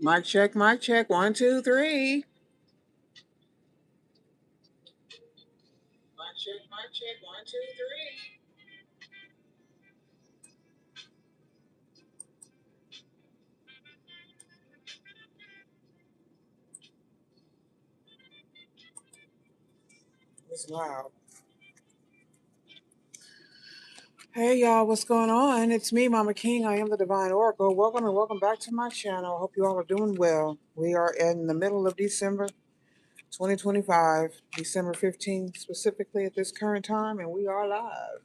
Mic check, mic check. 1, 2, 3. Mic check, mic check. 1, 2, 3. It's loud. Hey y'all, what's going on? It's me, Mama King. I am the Divine Oracle. Welcome and welcome back to my channel. I hope you all are doing well. We are in the middle of December 2025, December 15th, specifically at this current time, and we are live.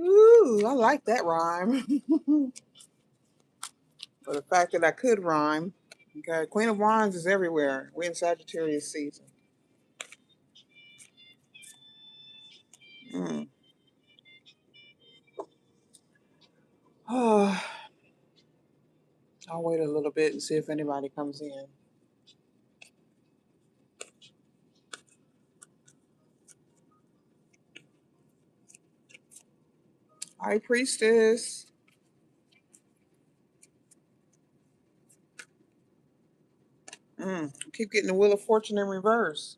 Ooh, I like that rhyme. For the fact that I could rhyme. Okay, Queen of Wands is everywhere. We're in Sagittarius season. Mm. Oh, I'll wait a little bit and see if anybody comes in. Hi, Priestess. Keep getting the Wheel of Fortune in reverse.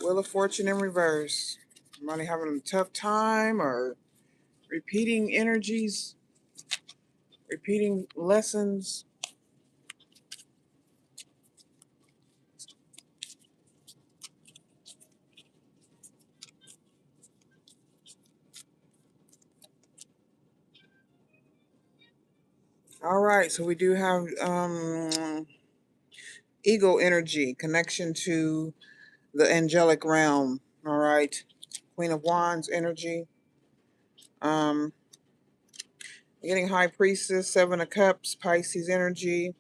Wheel of Fortune in reverse. Somebody having a tough time or repeating energies, repeating lessons. All right, so we do have ego energy, connection to the angelic realm. All right, Queen of Wands energy. Getting High Priestess, Seven of Cups, Pisces energy.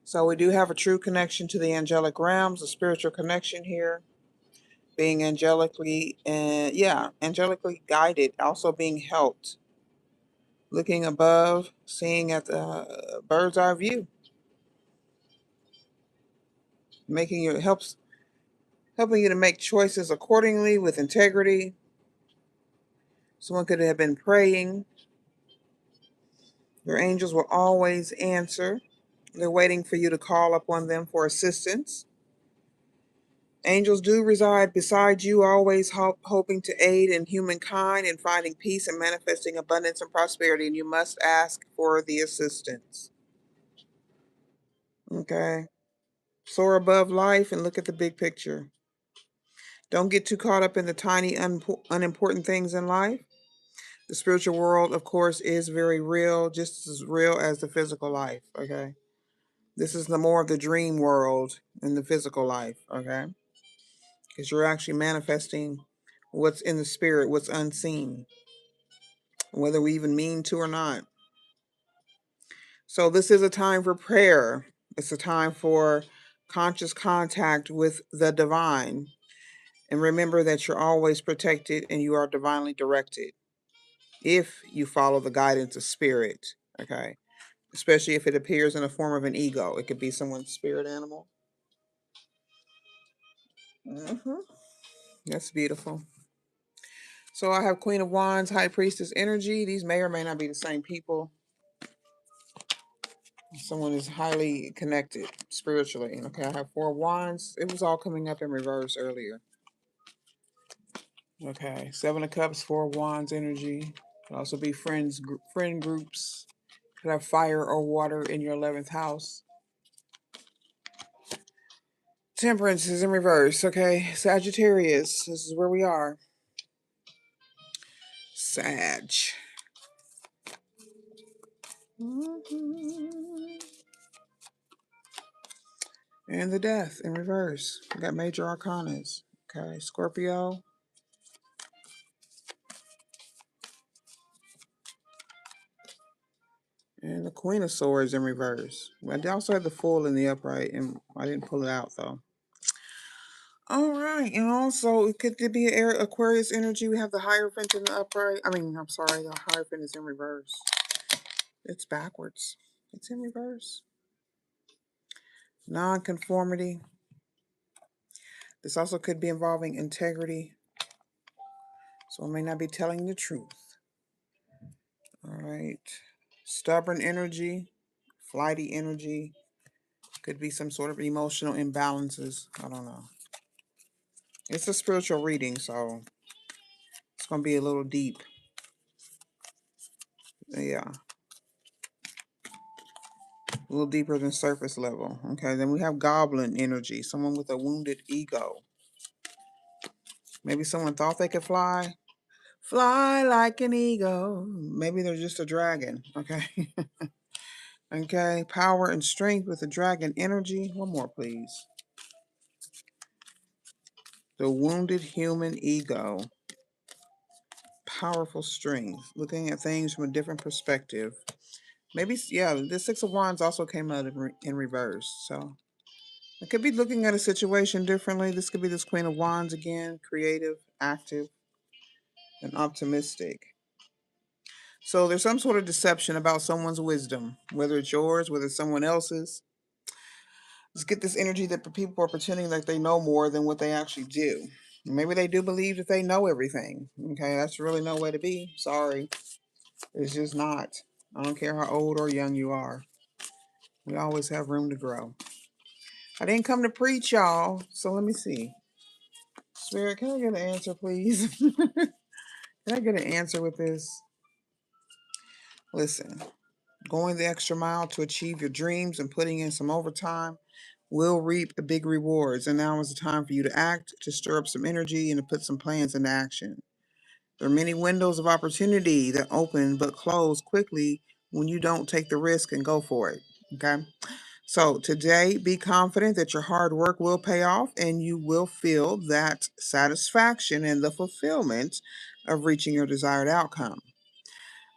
So we do have a true connection to the angelic realms, a spiritual connection here, being angelically angelically guided, also being helped, looking above, seeing at the bird's eye view, making you helping you to make choices accordingly with integrity. Someone could have been praying. Your angels will always answer. They're waiting for you to call upon them for assistance. Angels do reside beside you, always hoping to aid in humankind in finding peace and manifesting abundance and prosperity, and you must ask for the assistance. Okay? Soar above life and look at the big picture. Don't get too caught up in the tiny, unimportant things in life. The spiritual world, of course, is very real, just as real as the physical life, okay? This is the more of the dream world than the physical life, okay? Because you're actually manifesting what's in the spirit, what's unseen, whether we even mean to or not. So this is a time for prayer. It's a time for conscious contact with the divine. And remember that you're always protected and you are divinely directed if you follow the guidance of spirit, okay? Especially if it appears in the form of an ego. It could be someone's spirit animal. That's beautiful. So I have Queen of Wands, High Priestess energy. These may or may not be the same people. Someone is highly connected spiritually. Okay, I have Four of Wands. It was all coming up in reverse earlier. Okay, Seven of Cups, Four of Wands energy. Could also be friend groups. Could have fire or water in your 11th house. Temperance is in reverse. Okay, Sagittarius. This is where we are. Sag. And the Death in reverse. We got major arcanas. Okay, Scorpio. And the Queen of Swords in reverse. I also had the Fool in the upright, and I didn't pull it out, though. All right, and also, it could be Aquarius energy. We have the Hierophant in the upright. I'm sorry, the Hierophant is in reverse. It's backwards. It's in reverse. Non-conformity. This also could be involving integrity. So I may not be telling the truth. All right. Stubborn energy, flighty energy. Could be some sort of emotional imbalances. I don't know. It's a spiritual reading, so it's going to be a little deep. Yeah. A little deeper than surface level. Okay, then we have goblin energy. Someone with a wounded ego. Maybe someone thought they could fly. Fly like an eagle. Maybe they're just a dragon. Okay. Okay. Power and strength with the dragon energy. One more, please. The wounded human ego. Powerful strength. Looking at things from a different perspective. Maybe, yeah, the Six of Wands also came out in reverse. So I could be looking at a situation differently. This could be this Queen of Wands again. Creative, active, and optimistic. So there's some sort of deception about someone's wisdom, whether it's yours, whether it's someone else's. Let's get this energy that people are pretending like they know more than what they actually do. Maybe they do believe that they know everything. Okay, that's really no way to be. Sorry. It's just not. I don't care how old or young you are. We always have room to grow. I didn't come to preach, y'all. So let me see. Spirit, can I get an answer, please? Can I get an answer with this? Listen, going the extra mile to achieve your dreams and putting in some overtime will reap the big rewards. And now is the time for you to act, to stir up some energy, and to put some plans into action. There are many windows of opportunity that open but close quickly when you don't take the risk and go for it. Okay? So today, be confident that your hard work will pay off and you will feel that satisfaction and the fulfillment of reaching your desired outcome.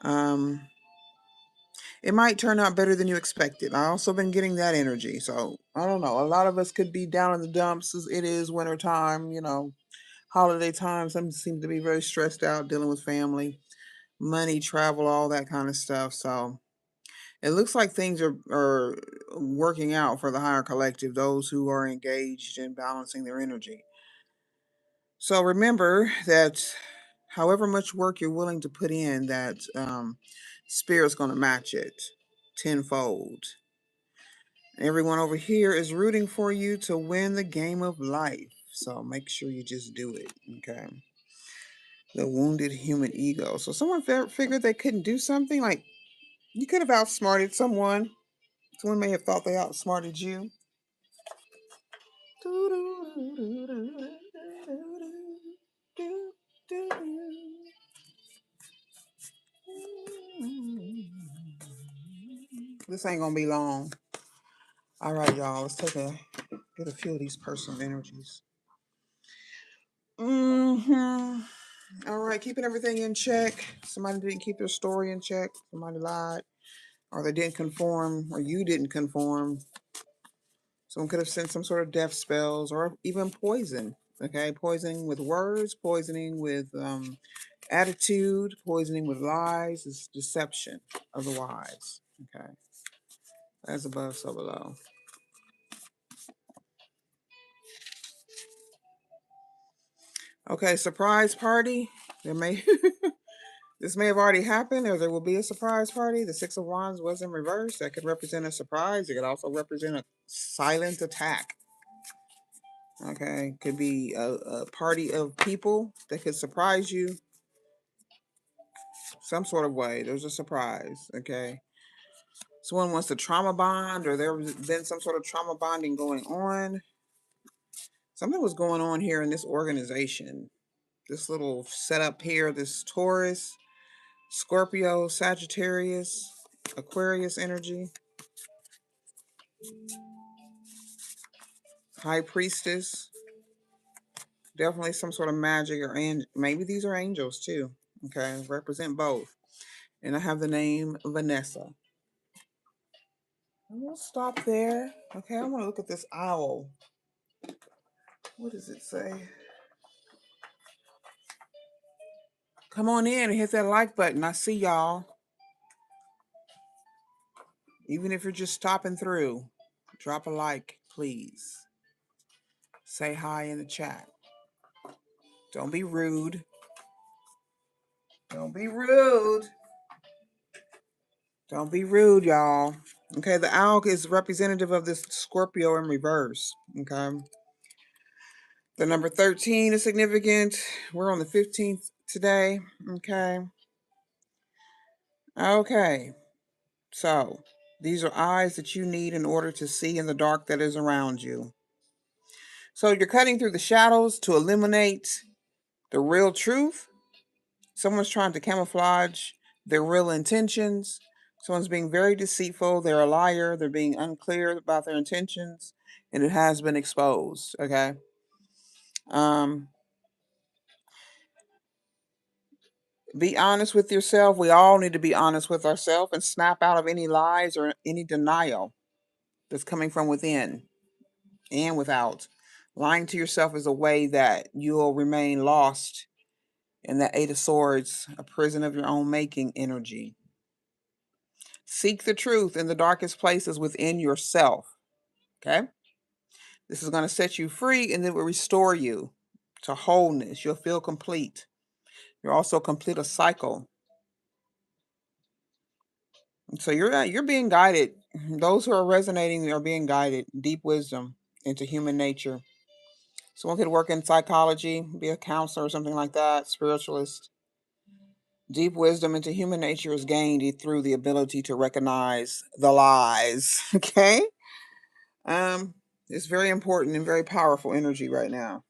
Um, it might turn out better than you expected. I also been getting that energy. So I don't know. A lot of us could be down in the dumps. It is winter time, holiday time. Some seem to be very stressed out dealing with family, money, travel, all that kind of stuff. So it looks like things are working out for the higher collective, those who are engaged in balancing their energy. So remember that however much work you're willing to put in, that spirit's going to match it tenfold. Everyone over here is rooting for you to win the game of life. So make sure you just do it. Okay. The wounded human ego. So someone figured they couldn't do something. Like you could have outsmarted someone. Someone may have thought they outsmarted you. This ain't gonna be long. All right, y'all. Let's get a few of these personal energies. All right, keeping everything in check. Somebody didn't keep their story in check. Somebody lied, or they didn't conform, or you didn't conform. Someone could have sent some sort of death spells, or even poison. Okay, poisoning with words, poisoning with attitude, poisoning with lies. Is deception of the wise. Okay, as above, so below. Okay, surprise party. There may this may have already happened, or there will be a surprise party. The Six of Wands was in reverse. That could represent a surprise. It could also represent a silent attack. Okay, could be a party of people that could surprise you some sort of way. There's a surprise. Okay, someone wants to trauma bond, or there's been some sort of trauma bonding going on. Something was going on here in this organization. This little setup here, this Taurus, Scorpio, Sagittarius, Aquarius energy, High Priestess, definitely some sort of magic, or maybe these are angels too. Okay, represent both. And I have the name Vanessa. And we'll stop there. Okay, I want to look at this owl. What does it say? Come on in and hit that like button. I see y'all. Even if you're just stopping through, drop a like, please. Say hi in the chat. Don't be rude. Don't be rude. Don't be rude, y'all. Okay, the owl is representative of this Scorpio in reverse. Okay. The number 13 is significant. We're on the 15th today. Okay. Okay. So, these are eyes that you need in order to see in the dark that is around you. So, you're cutting through the shadows to eliminate the real truth. Someone's trying to camouflage their real intentions. Someone's being very deceitful. They're a liar. They're being unclear about their intentions, and it has been exposed. Okay. Um, be honest with yourself. We all need to be honest with ourselves and snap out of any lies or any denial that's coming from within and without. Lying to yourself is a way that you'll remain lost in that Eight of Swords, a prison of your own making energy. Seek the truth in the darkest places within yourself. Okay? This is going to set you free and it will restore you to wholeness. You'll feel complete. You'll also complete a cycle. So you're being guided. Those who are resonating are being guided. Deep wisdom into human nature. Someone could work in psychology, be a counselor or something like that, spiritualist. Deep wisdom into human nature is gained through the ability to recognize the lies. Okay? Um, it's very important and very powerful energy right now.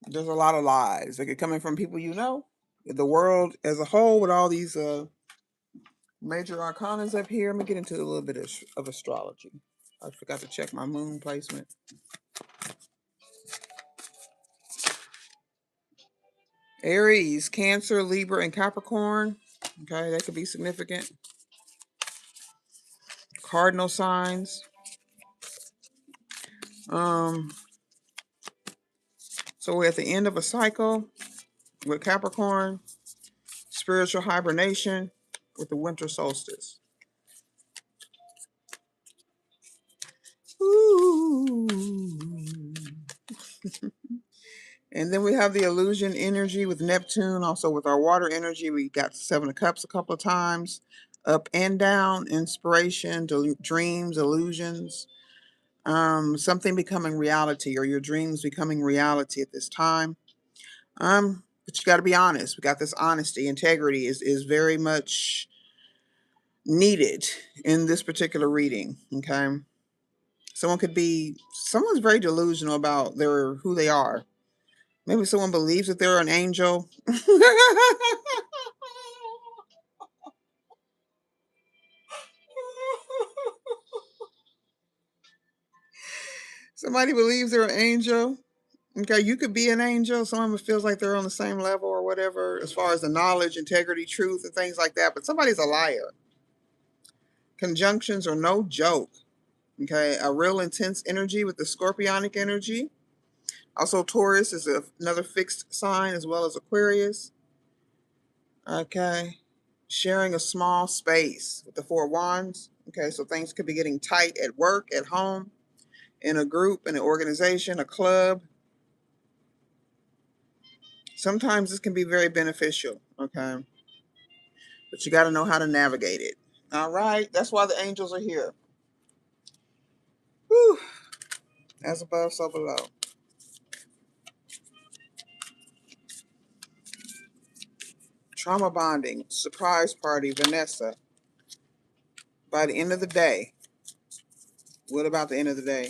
There's a lot of lies that could coming from people you know, the world as a whole, with all these major arcanas up here. Let me get into a little bit of astrology. I forgot to check my moon placement. Aries, Cancer, Libra, and Capricorn. Okay, that could be significant. Cardinal signs. So we're at the end of a cycle with Capricorn, spiritual hibernation with the winter solstice. Ooh. And then we have the illusion energy with Neptune, also with our water energy. We got Seven of Cups a couple of times, up and down, inspiration, dreams, illusions, something becoming reality or your dreams becoming reality at this time. But you got to be honest. We got this honesty, integrity is very much needed in this particular reading. Okay, someone's very delusional about who they are. Maybe someone believes that they're an angel. Somebody believes they're an angel. Okay, you could be an angel. Someone feels like they're on the same level or whatever, as far as the knowledge, integrity, truth, and things like that. But somebody's a liar. Conjunctions are no joke. Okay, a real intense energy with the scorpionic energy. Also, Taurus is another fixed sign, as well as Aquarius. Okay, sharing a small space with the Four Wands. Okay, so things could be getting tight at work, at home, in a group, in an organization, a club. Sometimes this can be very beneficial. Okay, but you got to know how to navigate it. All right, that's why the angels are here. Whew. As above, so below. Trauma bonding, surprise party, Vanessa. By the end of the day, what about the end of the day?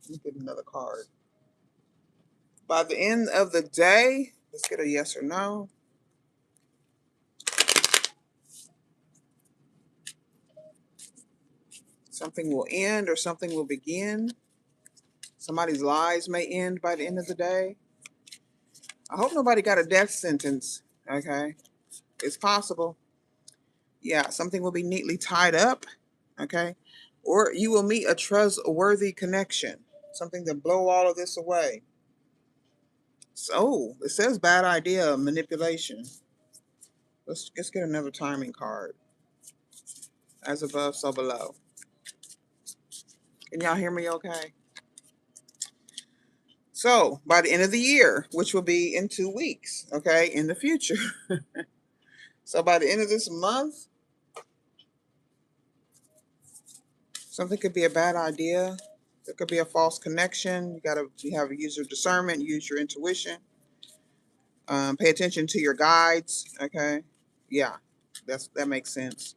Let me get another card. By the end of the day, let's get a yes or no. Something will end or something will begin. Somebody's lies may end by the end of the day. I hope nobody got a death sentence. Okay. It's possible. Yeah, something will be neatly tied up. Okay. Or you will meet a trustworthy connection. Something to blow all of this away. So it says bad idea, manipulation. Let's get another timing card. As above, so below. Can y'all hear me okay? So by the end of the year, which will be in 2 weeks, okay, in the future. So by the end of this month, something could be a bad idea. There could be a false connection. You have to use your discernment, use your intuition. Pay attention to your guides. Okay, yeah, that makes sense.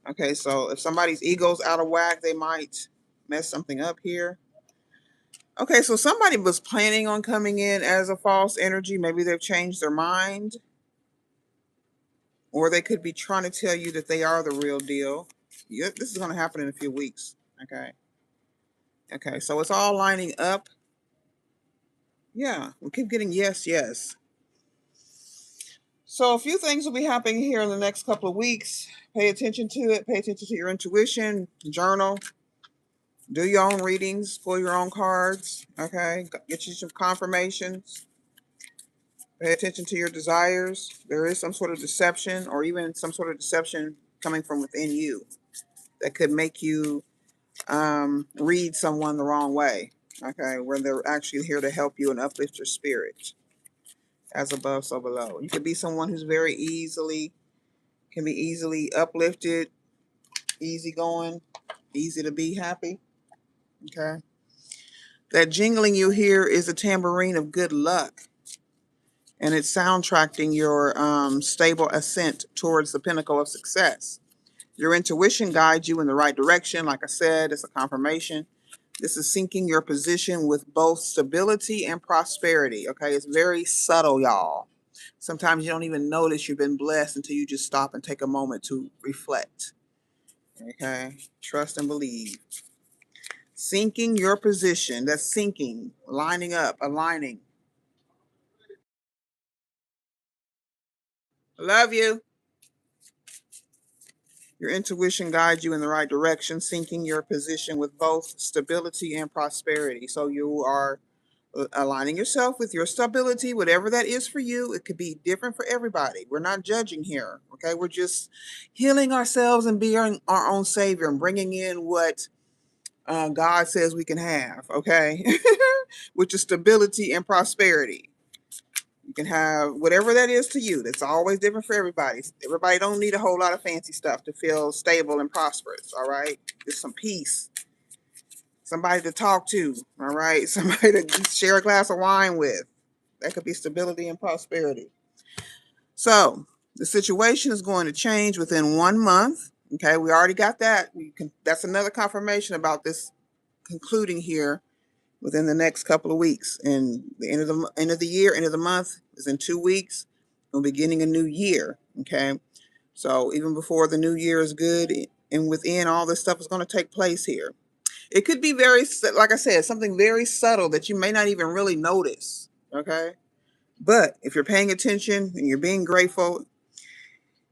Okay, so if somebody's ego's out of whack, they might mess something up here. Okay, so somebody was planning on coming in as a false energy. Maybe they've changed their mind, or they could be trying to tell you that they are the real deal. Yeah, this is going to happen in a few weeks. Okay. Okay, so it's all lining up. Yeah, we keep getting yes, yes. So a few things will be happening here in the next couple of weeks. Pay attention to it. Pay attention to your intuition. Journal. Do your own readings. Pull your own cards. Okay. Get you some confirmations. Pay attention to your desires. There is some sort of deception, or even some sort of deception coming from within you that could make you read someone the wrong way. Okay, where they're actually here to help you and uplift your spirit. As above, so below. You could be someone who's can be easily uplifted, easygoing, easy to be happy. Okay. That jingling you hear is a tambourine of good luck, and it's soundtracking your stable ascent towards the pinnacle of success. Your intuition guides you in the right direction. Like I said, it's a confirmation. This is syncing your position with both stability and prosperity. Okay, it's very subtle, y'all. Sometimes you don't even notice you've been blessed until you just stop and take a moment to reflect. Okay, trust and believe. Syncing your position. That's syncing, lining up, aligning. Love you. Your intuition guides you in the right direction, syncing your position with both stability and prosperity. So you are aligning yourself with your stability, whatever that is for you. It could be different for everybody. We're not judging here. Okay. We're just healing ourselves and being our own savior and bringing in what God says we can have. Okay. Which is stability and prosperity. You can have whatever that is to you. That's always different for everybody. Everybody don't need a whole lot of fancy stuff to feel stable and prosperous. All right. Just some peace. Somebody to talk to. All right. Somebody to share a glass of wine with. That could be stability and prosperity. So the situation is going to change within 1 month. Okay, we already got that. That's another confirmation about this concluding here within the next couple of weeks. And the end of the year, end of the month is in 2 weeks. We're beginning a new year. Okay, so even before the new year is good, and within all this stuff is going to take place here. It could be very, like I said, something very subtle that you may not even really notice. Okay. But if you're paying attention and you're being grateful,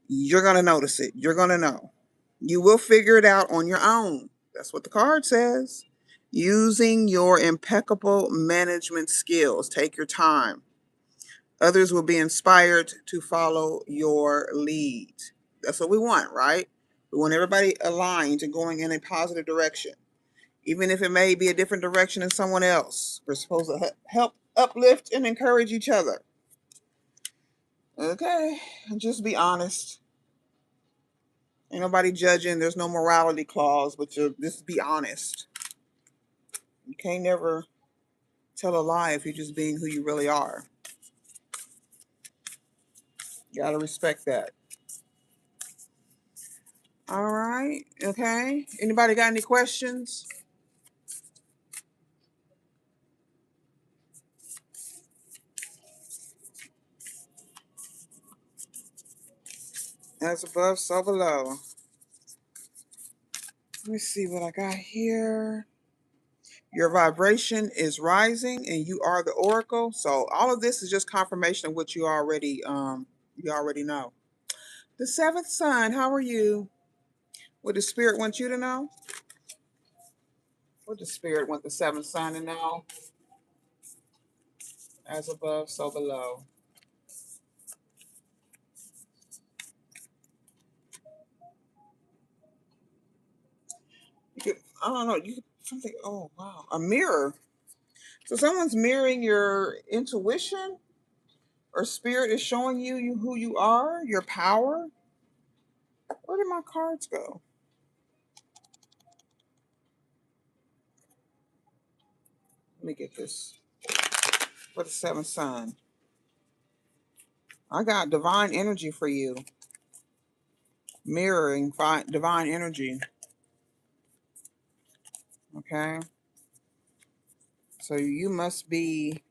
you're going to notice it. You're going to know. You will figure it out on your own. That's what the card says. Using your impeccable management skills. Take your time. Others will be inspired to follow your lead. That's what we want, right? We want everybody aligned and going in a positive direction. Even if it may be a different direction than someone else. We're supposed to help uplift and encourage each other. Okay, and just be honest. Ain't nobody judging. There's no morality clause, but just be honest. You can't never tell a lie if you're just being who you really are. You gotta respect that. All right. Okay. Anybody got any questions? As above, so below. Let me see what I got here. Your vibration is rising, and you are the oracle. So all of this is just confirmation of what you already know. The seventh sign. How are you? What does spirit want you to know? What does spirit want the seventh sign to know? As above, so below. I don't know. You something. Oh wow, a mirror. So someone's mirroring your intuition, or spirit is showing you who you are, your power. Where did my cards go? Let me get this. For the seventh sign, I got divine energy for you. Mirroring divine energy. Okay. So you must be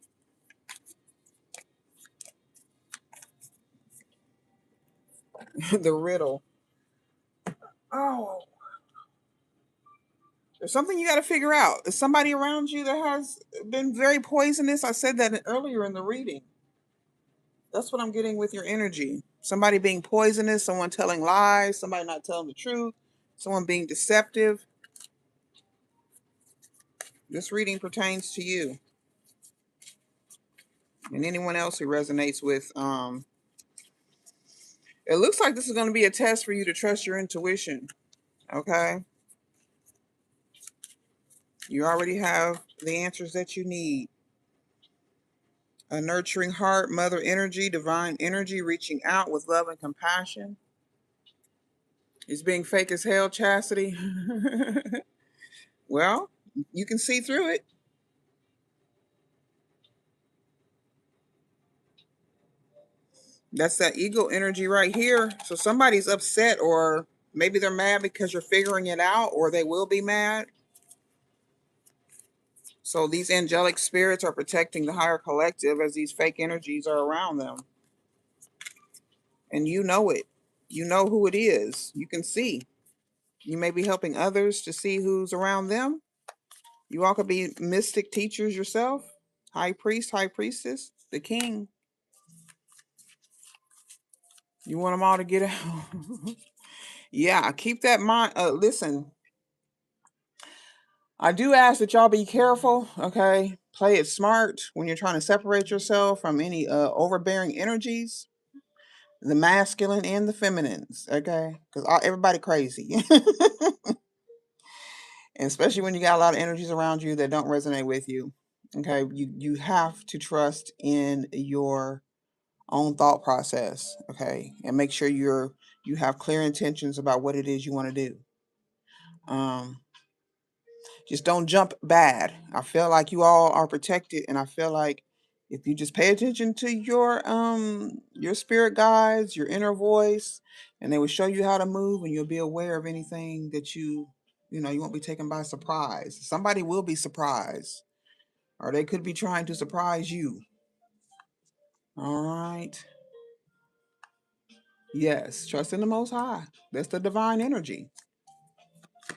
the riddle. Oh, there's something you got to figure out. Is somebody around you that has been very poisonous? I said that earlier in the reading. That's what I'm getting with your energy. Somebody being poisonous, someone telling lies, somebody not telling the truth, someone being deceptive. This reading pertains to you and anyone else who resonates with. It looks like this is going to be a test for you to trust your intuition. Okay. You already have the answers that you need. A nurturing heart, mother energy, divine energy, reaching out with love and compassion. Is being fake as hell, Chastity? Well, you can see through it. That's that ego energy right here. So somebody's upset, or maybe they're mad because you're figuring it out, or they will be mad. So these angelic spirits are protecting the higher collective as these fake energies are around them. And you know it. You know who it is. You can see. You may be helping others to see who's around them. You all could be mystic teachers yourself. High priest, high priestess, the king. You want them all to get out. Yeah, keep that mind. Listen, I do ask that y'all be careful, okay? Play it smart when you're trying to separate yourself from any overbearing energies, the masculine and the feminines, okay? Because everybody crazy. And especially when you got a lot of energies around you that don't resonate with you. Okay, you have to trust in your own thought process, okay? And make sure you have clear intentions about what it is you want to do. Um just don't jump bad. I feel like you all are protected, and I feel like if you just pay attention to your spirit guides, your inner voice, and they will show you how to move, and you'll be aware of anything that you won't be taken by surprise. Somebody will be surprised, or they could be trying to surprise you. All right. Yes, trust in the Most High. That's the divine energy.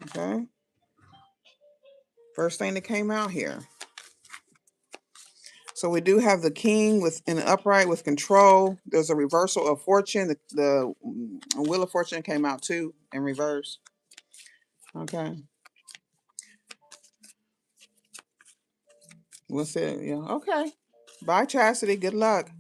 Okay. First thing that came out here. So we do have the king with in the upright with control. There's a reversal of fortune. The wheel of fortune came out too in reverse. Okay. What's it? Yeah. Okay. Bye, Chastity. Good luck.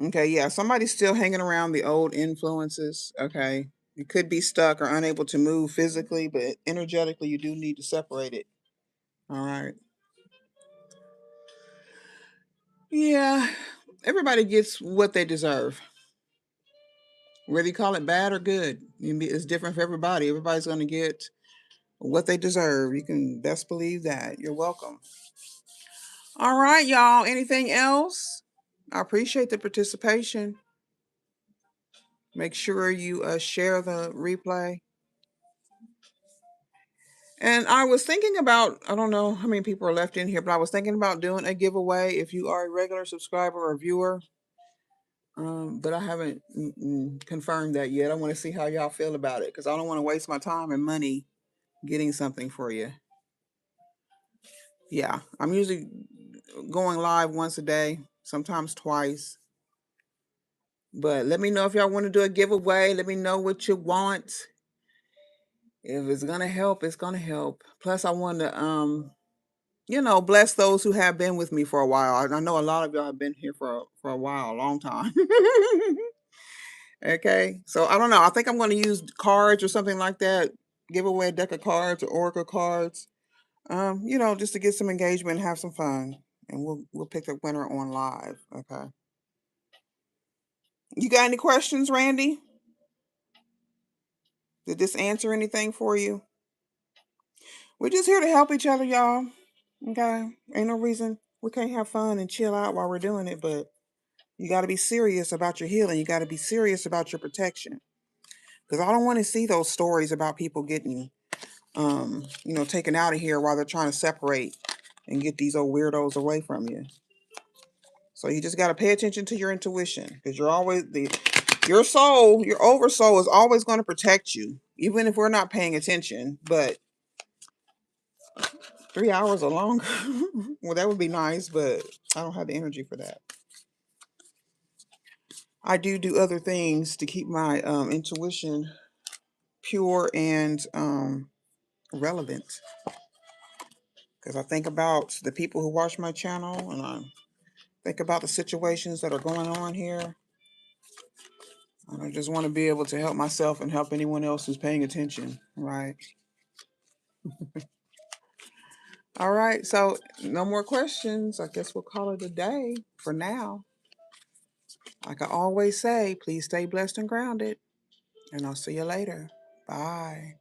Okay. Yeah. Somebody's still hanging around the old influences. Okay. You could be stuck or unable to move physically, but energetically, you do need to separate it. All right. Yeah. Everybody gets what they deserve. Whether you call it bad or good, it's different for everybody. Everybody's going to get what they deserve. You can best believe that. You're welcome. All right, y'all. Anything else? I appreciate the participation. Make sure you share the replay. And I was thinking about, I don't know how many people are left in here, but I was thinking about doing a giveaway if you are a regular subscriber or viewer. But I haven't confirmed that yet. I want to see how y'all feel about it because I don't want to waste my time and money getting something for you. Yeah, I'm usually going live once a day, sometimes twice. But let me know if y'all want to do a giveaway. Let me know what you want. If it's gonna help, it's gonna help. Plus, I want to bless those who have been with me for a while. I know a lot of y'all have been here for a while, a long time. Okay, so I don't know. I think I'm going to use cards or something like that. Give away a deck of cards or oracle cards. Just to get some engagement and have some fun. And we'll pick the winner on live. Okay. You got any questions, Randy? Did this answer anything for you? We're just here to help each other, y'all. Okay. Ain't no reason we can't have fun and chill out while we're doing it, but you got to be serious about your healing. You got to be serious about your protection. Because I don't want to see those stories about people getting, taken out of here while they're trying to separate and get these old weirdos away from you. So you just got to pay attention to your intuition, because your soul, your oversoul is always going to protect you, even if we're not paying attention. But 3 hours or longer, well, that would be nice, but I don't have the energy for that. I do other things to keep my intuition pure and relevant, because I think about the people who watch my channel, and I think about the situations that are going on here. And I just want to be able to help myself and help anyone else who's paying attention, right? All right, so no more questions. I guess we'll call it a day for now. Like I always say, please stay blessed and grounded, and I'll see you later. Bye.